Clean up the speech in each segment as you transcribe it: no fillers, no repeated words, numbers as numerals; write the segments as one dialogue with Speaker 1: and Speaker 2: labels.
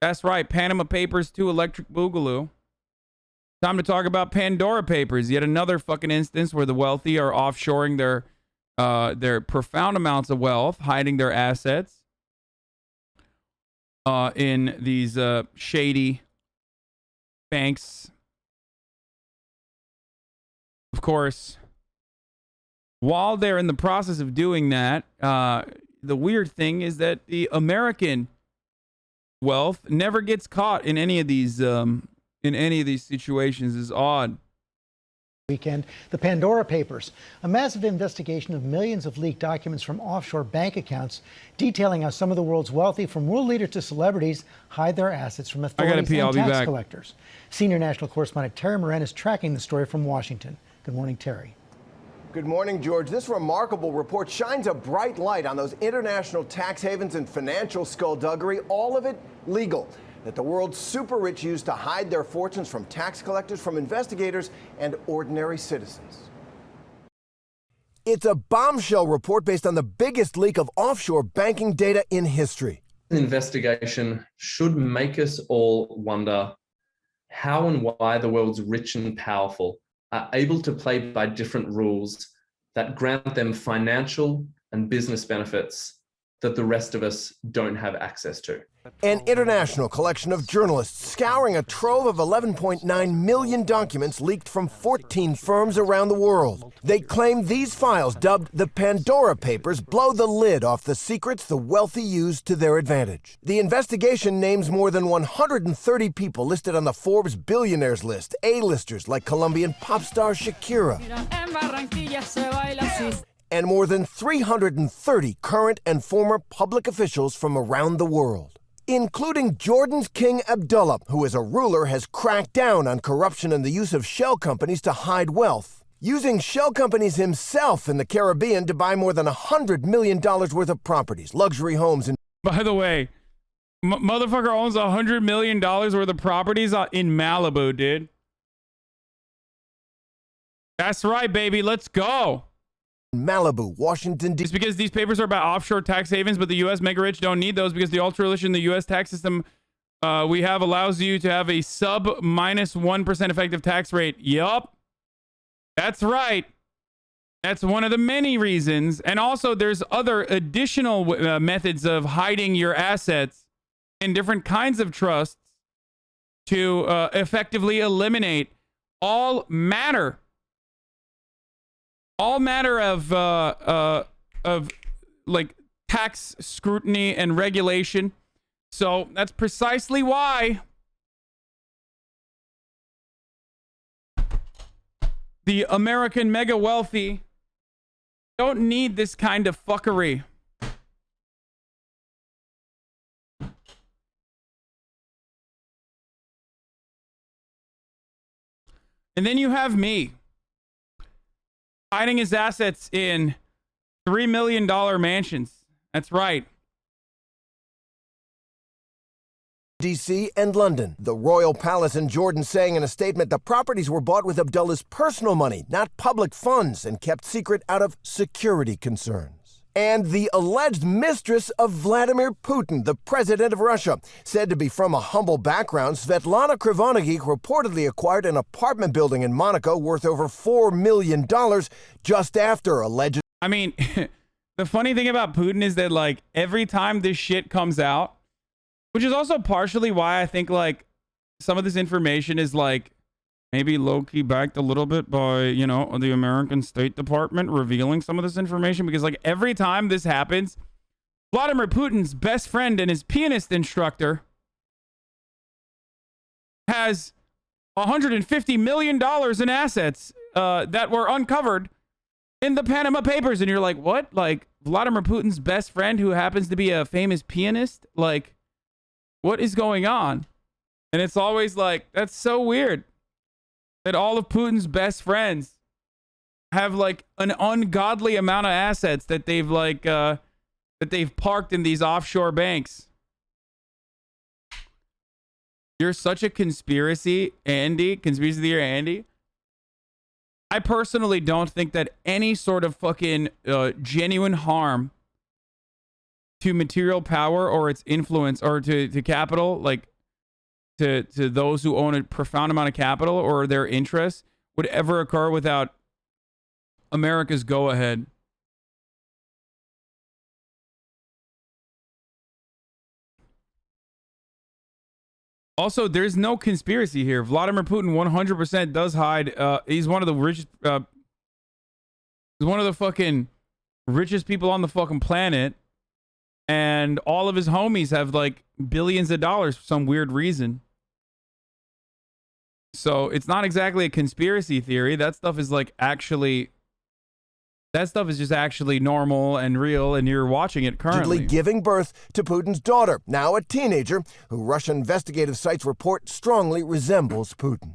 Speaker 1: That's right. Panama Papers to Electric Boogaloo. Time to talk about Pandora Papers. Yet another fucking instance where the wealthy are offshoring their profound amounts of wealth, hiding their assets in these shady banks. Of course, while they're in the process of doing that, the weird thing is that the American wealth never gets caught in any of these situations. Is odd.
Speaker 2: Weekend, the Pandora Papers, a massive investigation of millions of leaked documents from offshore bank accounts, detailing how some of the world's wealthy, from world leaders to celebrities, hide their assets from authorities and tax collectors. Senior national correspondent Terry Moran is tracking the story from Washington. Good morning, Terry.
Speaker 3: Good morning, George. This remarkable report shines a bright light on those international tax havens and financial skullduggery, all of it legal, that the world's super rich use to hide their fortunes from tax collectors, from investigators, and ordinary citizens. It's a bombshell report based on the biggest leak of offshore banking data in history.
Speaker 4: An investigation should make us all wonder how and why the world's rich and powerful are able to play by different rules that grant them financial and business benefits that the rest of us don't have access to.
Speaker 3: An international collection of journalists scouring a trove of 11.9 million documents leaked from 14 firms around the world. They claim these files, dubbed the Pandora Papers, blow the lid off the secrets the wealthy use to their advantage. The investigation names more than 130 people listed on the Forbes billionaires list, A-listers like Colombian pop star Shakira, and more than 330 current and former public officials from around the world, including Jordan's King Abdullah, who as a ruler has cracked down on corruption and the use of shell companies to hide wealth, using shell companies himself in the Caribbean to buy more than $100 million worth of properties, luxury homes. And
Speaker 1: by the way, motherfucker owns $100 million worth of properties in Malibu, dude. That's right, baby. Let's go.
Speaker 3: Malibu, Washington, D.C.
Speaker 1: It's because these papers are about offshore tax havens, but the U.S. mega rich don't need those because the ultra rich in the U.S. tax system we have allows you to have a sub -1% effective tax rate. Yup. That's right. That's one of the many reasons. And also there's other additional methods of hiding your assets in different kinds of trusts to effectively eliminate all matter of like tax scrutiny and regulation. So that's precisely why the American mega wealthy don't need this kind of fuckery. And then you have me hiding his assets in $3 million mansions. That's right.
Speaker 3: D.C. and London. The Royal Palace in Jordan saying in a statement the properties were bought with Abdullah's personal money, not public funds, and kept secret out of security concerns. And the alleged mistress of Vladimir Putin, the president of Russia, said to be from a humble background, Svetlana Krivonagi reportedly acquired an apartment building in Monaco worth over $4 million just after alleged.
Speaker 1: I mean, the funny thing about Putin is that, like, every time this shit comes out, which is also partially why I think, like, some of this information is, like, maybe low-key backed a little bit by, you know, the American State Department revealing some of this information, because, like, every time this happens, Vladimir Putin's best friend and his pianist instructor has $150 million in assets that were uncovered in the Panama Papers. And you're like, what? Like, Vladimir Putin's best friend who happens to be a famous pianist? Like, what is going on? And it's always like, that's so weird that all of Putin's best friends have, like, an ungodly amount of assets that they've, like, that they've parked in these offshore banks. You're such a conspiracy theory, Andy. I personally don't think that any sort of fucking genuine harm to material power or its influence or to capital, like, to those who own a profound amount of capital or their interests would ever occur without America's go-ahead. Also, there's no conspiracy here. Vladimir Putin 100% does hide. He's one of the richest. He's one of the fucking richest people on the fucking planet, and all of his homies have like billions of dollars for some weird reason. So it's not exactly a conspiracy theory. That stuff is like actually. That stuff is just actually normal and real, and you're watching it currently.
Speaker 3: Giving birth to Putin's daughter, now a teenager, who Russian investigative sites report strongly resembles Putin.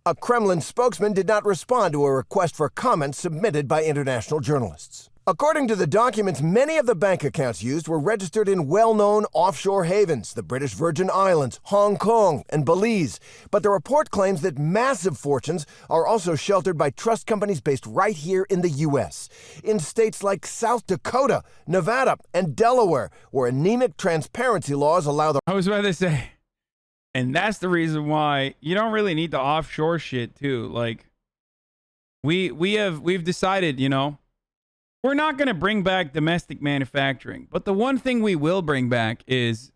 Speaker 3: A Kremlin spokesman did not respond to a request for comment submitted by international journalists. According to the documents, many of the bank accounts used were registered in well-known offshore havens, the British Virgin Islands, Hong Kong, and Belize. But the report claims that massive fortunes are also sheltered by trust companies based right here in the U.S., in states like South Dakota, Nevada, and Delaware, where anemic transparency laws allow the...
Speaker 1: I was about to say, and that's the reason why you don't really need the offshore shit too. Like, we've decided, you know, we're not going to bring back domestic manufacturing, but the one thing we will bring back is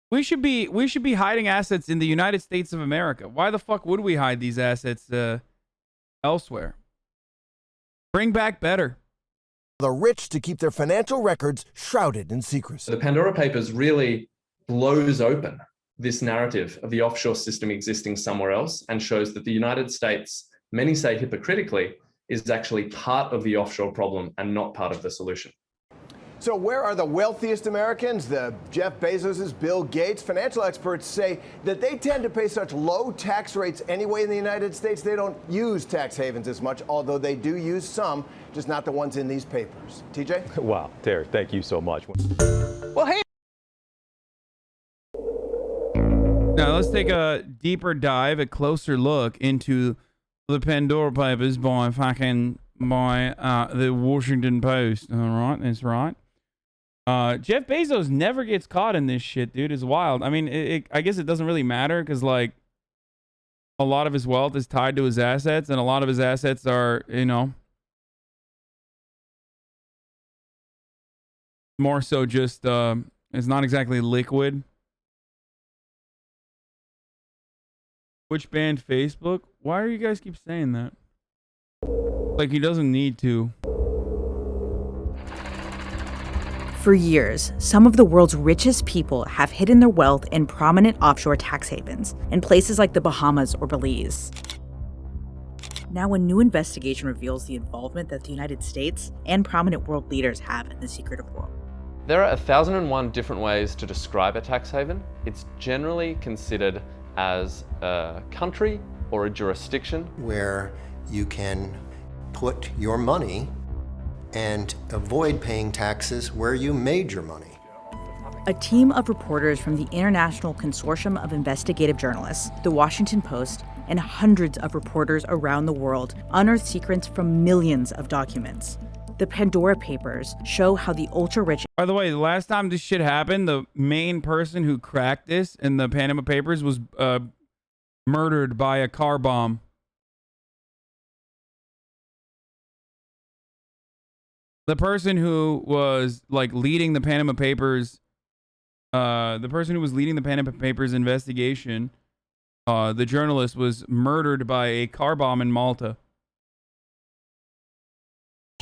Speaker 1: we should be hiding assets in the United States of America. Why the fuck would we hide these assets elsewhere? Bring back better.
Speaker 3: The rich to keep their financial records shrouded in secrecy.
Speaker 4: The Pandora Papers really blows open this narrative of the offshore system existing somewhere else and shows that the United States, many say hypocritically, is actually part of the offshore problem and not part of the solution.
Speaker 3: So where are the wealthiest Americans? The Jeff Bezoses, Bill Gates. Financial experts say that they tend to pay such low tax rates anyway in the United States. They don't use tax havens as much, although they do use some, just not the ones in these papers. TJ?
Speaker 5: Wow, Terry, thank you so much.
Speaker 3: Well, hey.
Speaker 1: Now let's take a deeper dive, a closer look into the Pandora Papers by the Washington Post. All right, that's right. Jeff Bezos never gets caught in this shit, dude. It's wild. I mean, I guess it doesn't really matter because, like, a lot of his wealth is tied to his assets, and a lot of his assets are, you know, more so just, it's not exactly liquid. Which banned Facebook? Why do you guys keep saying that? Like, he doesn't need to.
Speaker 6: For years, some of the world's richest people have hidden their wealth in prominent offshore tax havens in places like the Bahamas or Belize. Now, a new investigation reveals the involvement that the United States and prominent world leaders have in the secretive world.
Speaker 7: There are 1,001 different ways to describe a tax haven. It's generally considered as a country or a jurisdiction
Speaker 8: where you can put your money and avoid paying taxes where you made your money.
Speaker 6: A team of reporters from the International Consortium of Investigative Journalists, the Washington Post, and hundreds of reporters around the world unearthed secrets from millions of documents. The Pandora Papers show how the ultra-rich...
Speaker 1: By the way, the last time this shit happened, the main person who cracked this in the Panama Papers was murdered by a car bomb. The person who was, like, leading the Panama Papers... the person who was leading the Panama Papers investigation, the journalist, was murdered by a car bomb in Malta.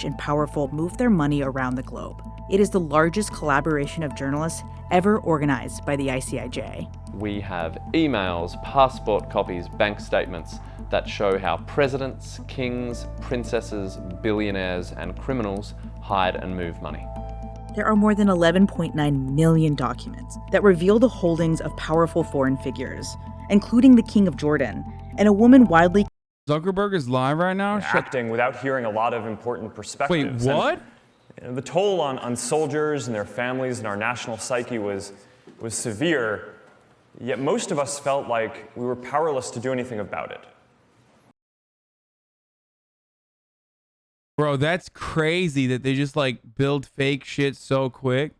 Speaker 6: And powerful move their money around the globe. It is the largest collaboration of journalists ever organized by the ICIJ.
Speaker 7: We have emails, passport copies, bank statements that show how presidents, kings, princesses, billionaires, and criminals hide and move money.
Speaker 6: There are more than 11.9 million documents that reveal the holdings of powerful foreign figures, including the King of Jordan and a woman widely...
Speaker 1: Zuckerberg is live right now?
Speaker 9: Acting without hearing a lot of important perspectives.
Speaker 1: Wait, what?
Speaker 9: And the toll on soldiers and their families and our national psyche was severe, yet most of us felt like we were powerless to do anything about it.
Speaker 1: Bro, that's crazy that they just, like, build fake shit so quick.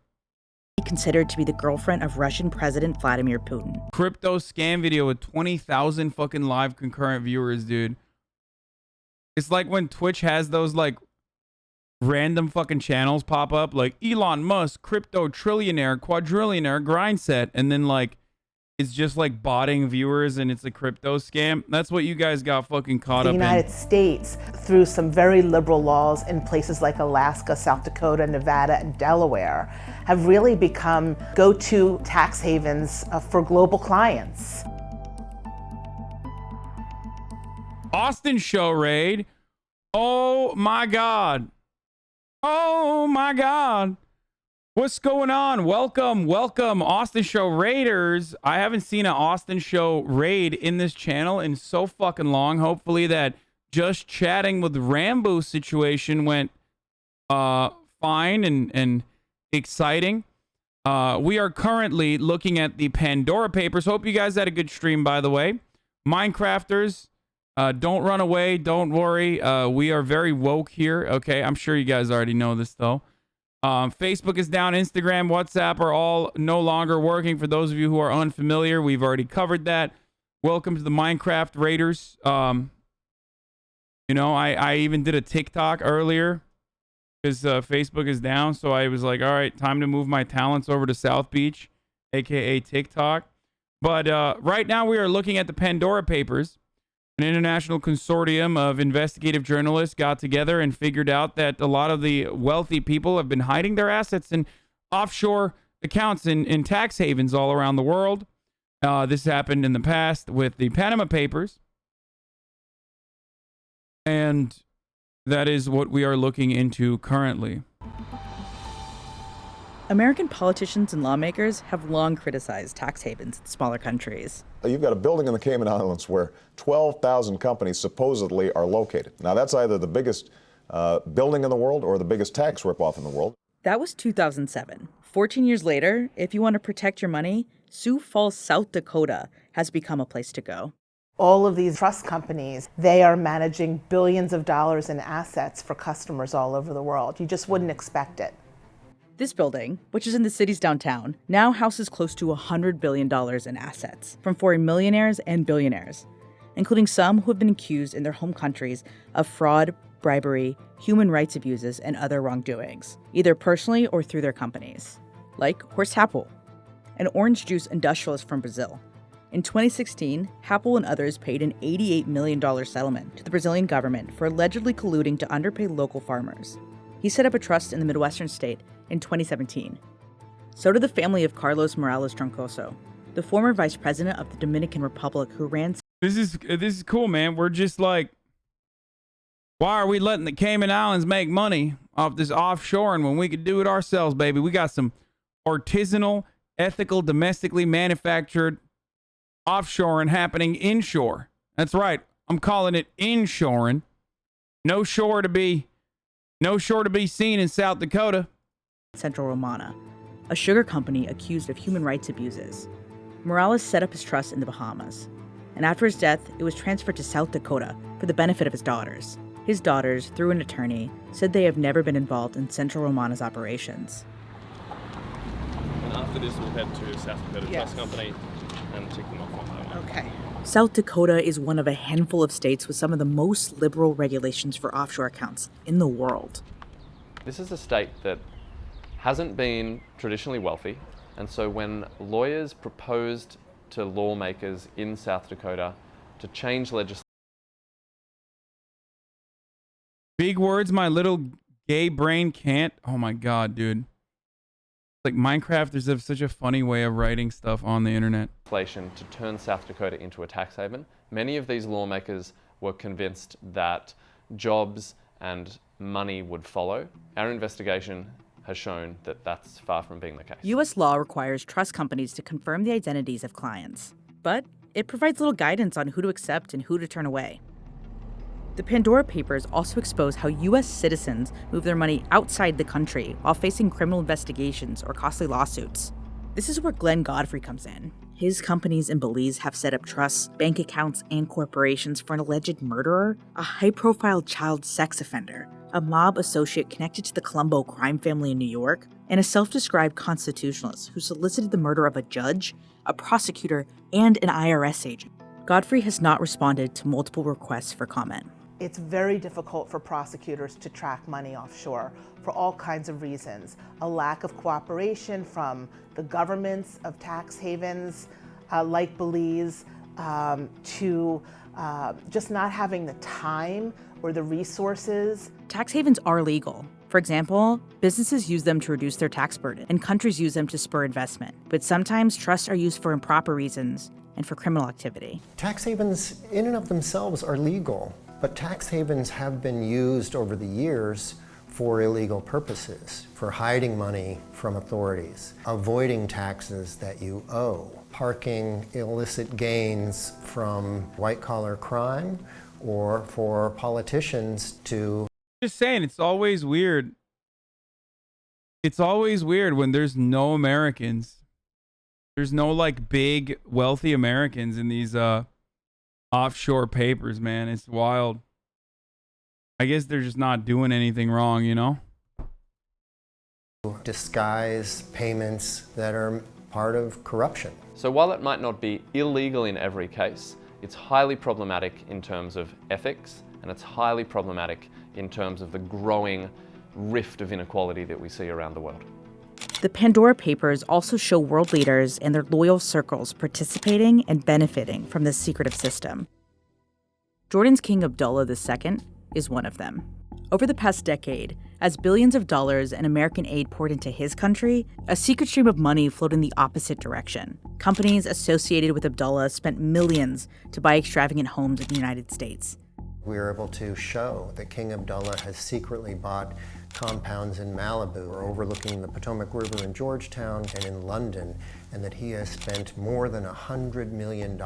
Speaker 6: considered to be the girlfriend of Russian President Vladimir Putin.
Speaker 1: Crypto scam video with 20,000 fucking live concurrent viewers, dude. It's like when Twitch has those like random fucking channels pop up, like Elon Musk, crypto trillionaire, quadrillionaire, grind set, and then like it's just like botting viewers and it's a crypto scam. That's what you guys got fucking caught up in.
Speaker 10: The United States, through some very liberal laws in places like Alaska, South Dakota, Nevada, and Delaware, have really become go-to tax havens for global clients.
Speaker 1: Austin show raid. Oh my God. Oh my God. What's going on? Welcome, welcome, Austin Show Raiders. I haven't seen an Austin Show raid in this channel in so fucking long. Hopefully that just chatting with Rambo situation went fine and exciting. We are currently looking at the Pandora Papers. Hope you guys had a good stream, by the way. Minecrafters, don't run away. Don't worry. We are very woke here. Okay, I'm sure you guys already know this, though. Facebook is down. Instagram, WhatsApp are all no longer working. For those of you who are unfamiliar, we've already covered that. Welcome to the Minecraft Raiders. You know, I even did a TikTok earlier because Facebook is down. So I was like, all right, time to move my talents over to South Beach, aka TikTok. But right now we are looking at the Pandora Papers. An international consortium of investigative journalists got together and figured out that a lot of the wealthy people have been hiding their assets in offshore accounts in tax havens all around the world. This happened in the past with the Panama Papers. And that is what we are looking into currently.
Speaker 6: American politicians and lawmakers have long criticized tax havens in smaller countries.
Speaker 11: You've got a building in the Cayman Islands where 12,000 companies supposedly are located. Now, that's either the biggest building in the world or the biggest tax ripoff in the world.
Speaker 6: That was 2007. 14 years later, if you want to protect your money, Sioux Falls, South Dakota has become a place to go.
Speaker 10: All of these trust companies, they are managing billions of dollars in assets for customers all over the world. You just wouldn't expect it.
Speaker 6: This building, which is in the city's downtown, now houses close to $100 billion in assets from foreign millionaires and billionaires, including some who have been accused in their home countries of fraud, bribery, human rights abuses, and other wrongdoings, either personally or through their companies. Like Horst Happel, an orange juice industrialist from Brazil. In 2016, Happel and others paid an $88 million settlement to the Brazilian government for allegedly colluding to underpay local farmers. He set up a trust in the Midwestern state in 2017. So did the family of Carlos Morales Troncoso, the former vice president of the Dominican Republic who ran...
Speaker 1: This is cool, man. We're just like, why are we letting the Cayman Islands make money off this offshoring when we could do it ourselves, baby? We got some artisanal, ethical, domestically manufactured offshoring happening inshore. That's right. I'm calling it inshoring. No shore to be seen in South Dakota.
Speaker 6: Central Romana, a sugar company accused of human rights abuses. Morales set up his trust in the Bahamas, and after his death, it was transferred to South Dakota for the benefit of his daughters. His daughters, through an attorney, said they have never been involved in Central Romana's operations.
Speaker 7: And after this, we'll head to South Dakota Trust Company and tick them off one by one.
Speaker 10: Okay.
Speaker 6: South Dakota is one of a handful of states with some of the most liberal regulations for offshore accounts in the world.
Speaker 7: This is a state that hasn't been traditionally wealthy, and so when lawyers proposed to lawmakers in South Dakota to change legislation...
Speaker 1: Big words my little gay brain can't. Oh my God, dude. Like Minecrafters have such a funny way of writing stuff on the internet.
Speaker 7: ...to turn South Dakota into a tax haven. Many of these lawmakers were convinced that jobs and money would follow. Our investigation has shown that that's far from being the case.
Speaker 6: U.S. law requires trust companies to confirm the identities of clients, but it provides little guidance on who to accept and who to turn away. The Pandora Papers also expose how U.S. citizens move their money outside the country while facing criminal investigations or costly lawsuits. This is where Glenn Godfrey comes in. His companies in Belize have set up trusts, bank accounts, and corporations for an alleged murderer, a high-profile child sex offender, a mob associate connected to the Colombo crime family in New York, and a self-described constitutionalist who solicited the murder of a judge, a prosecutor, and an IRS agent. Godfrey has not responded to multiple requests for comment.
Speaker 10: It's very difficult for prosecutors to track money offshore for all kinds of reasons. A lack of cooperation from the governments of tax havens like Belize, to just not having the time or the resources.
Speaker 6: Tax havens are legal. For example, businesses use them to reduce their tax burden, and countries use them to spur investment. But sometimes trusts are used for improper reasons and for criminal activity.
Speaker 8: Tax havens in and of themselves are legal, but tax havens have been used over the years for illegal purposes, for hiding money from authorities, avoiding taxes that you owe, parking illicit gains from white-collar crime, or for politicians to...
Speaker 1: Just saying, it's always weird. It's always weird when there's no Americans. There's no, like, big, wealthy Americans in these offshore papers, man. It's wild. I guess they're just not doing anything wrong, you know?
Speaker 8: disguise payments that are part of corruption.
Speaker 7: So while it might not be illegal in every case, it's highly problematic in terms of ethics, and it's highly problematic in terms of the growing rift of inequality that we see around the world.
Speaker 6: The Pandora Papers also show world leaders and their loyal circles participating and benefiting from this secretive system. Jordan's King Abdullah II is one of them. Over the past decade, as billions of dollars in American aid poured into his country, a secret stream of money flowed in the opposite direction. Companies associated with Abdullah spent millions to buy extravagant homes in the United States.
Speaker 8: We were able to show that King Abdullah has secretly bought compounds in Malibu or overlooking the Potomac River in Georgetown and in London, and that he has spent more than $100 million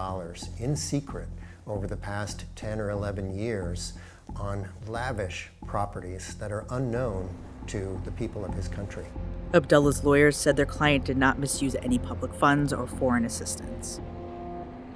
Speaker 8: in secret over the past 10 or 11 years on lavish properties that are unknown to the people of his country.
Speaker 6: Abdullah's lawyers said their client did not misuse any public funds or foreign assistance.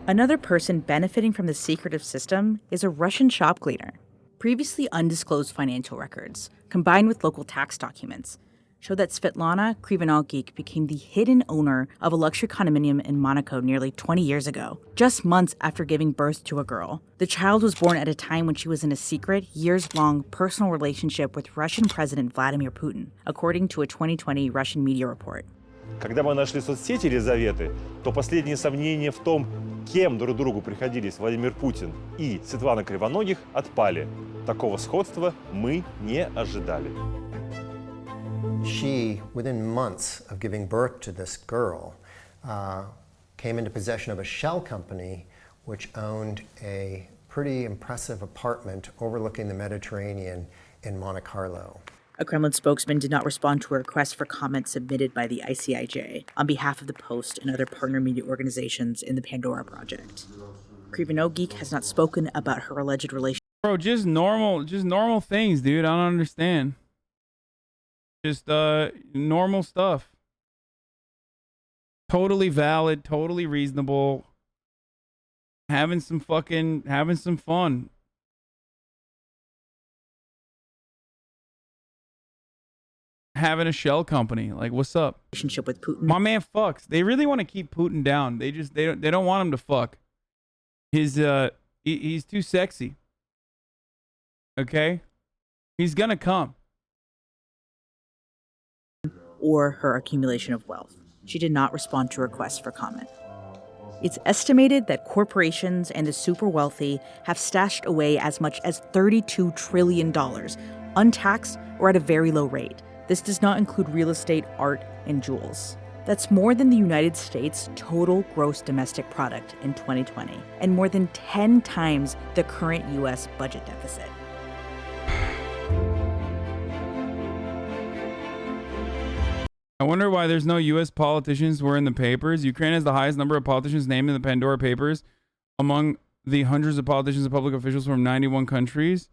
Speaker 6: Another person benefiting from the secretive system is a Russian shop cleaner. Previously undisclosed financial records, combined with local tax documents, show that Svetlana Krivonogeek became the hidden owner of a luxury condominium in Monaco nearly 20 years ago, just months after giving birth to a girl. The child was born at a time when she was in a secret, years-long personal relationship with Russian President Vladimir Putin, according to a 2020 Russian media report.
Speaker 5: Когда мы нашли соцсети Елизаветы, то последние сомнения в том, кем друг другу приходились Владимир Путин и Светлана Кривоногих, отпали. Такого сходства мы не ожидали.
Speaker 8: She, within months of giving birth to this girl, came into possession of a shell company which owned a pretty impressive apartment overlooking the Mediterranean in Monte Carlo.
Speaker 6: A Kremlin spokesman did not respond to a request for comment submitted by the ICIJ on behalf of the Post and other partner media organizations in the Pandora project. Krivonogeek has not spoken about her alleged relationship.
Speaker 1: Bro, just normal things, dude. I don't understand. Just normal stuff. Totally valid, totally reasonable. Having some fun. Having a shell company, like, what's up?
Speaker 6: Relationship with Putin.
Speaker 1: My man fucks. They really want to keep Putin down. They don't want him to fuck. He's too sexy. Okay, he's gonna come.
Speaker 6: Or her accumulation of wealth. She did not respond to requests for comment. It's estimated that corporations and the super wealthy have stashed away as much as $32 trillion, untaxed or at a very low rate. This does not include real estate, art, and jewels. That's more than the United States' total gross domestic product in 2020, and more than 10 times the current U.S. budget deficit.
Speaker 1: I wonder why there's no U.S. politicians who are in the papers. Ukraine has the highest number of politicians named in the Pandora Papers among the hundreds of politicians and public officials from 91 countries.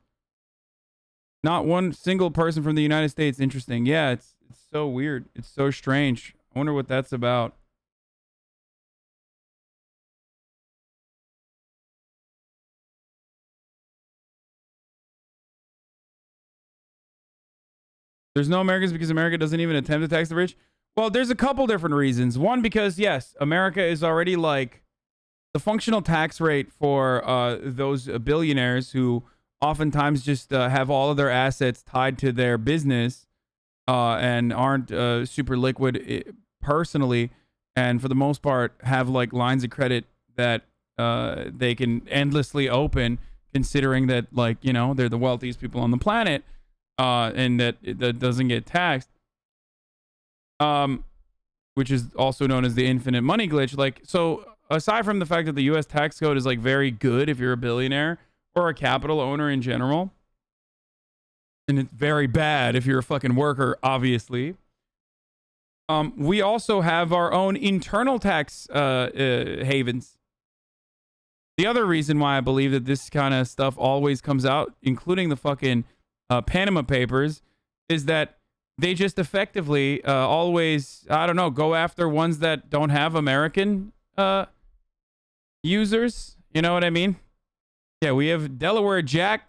Speaker 1: Not one single person from the United States. Interesting. Yeah, it's so weird. It's so strange. I wonder what that's about. There's no Americans because America doesn't even attempt to tax the rich. Well, there's a couple different reasons. One, because yes, America is already like the functional tax rate for those billionaires who oftentimes just have all of their assets tied to their business and aren't super liquid personally, and for the most part have like lines of credit that they can endlessly open, considering that, like, you know, they're the wealthiest people on the planet, and that doesn't get taxed, which is also known as the infinite money glitch. Like, so aside from the fact that the U.S. tax code is like very good if you're a billionaire or a capital owner in general, and it's very bad if you're a fucking worker, obviously. We also have our own internal tax havens. The other reason why I believe that this kind of stuff always comes out, including the fucking Panama Papers, is that they just effectively always, I don't know, go after ones that don't have American users. You know what I mean? Yeah, we have Delaware Jack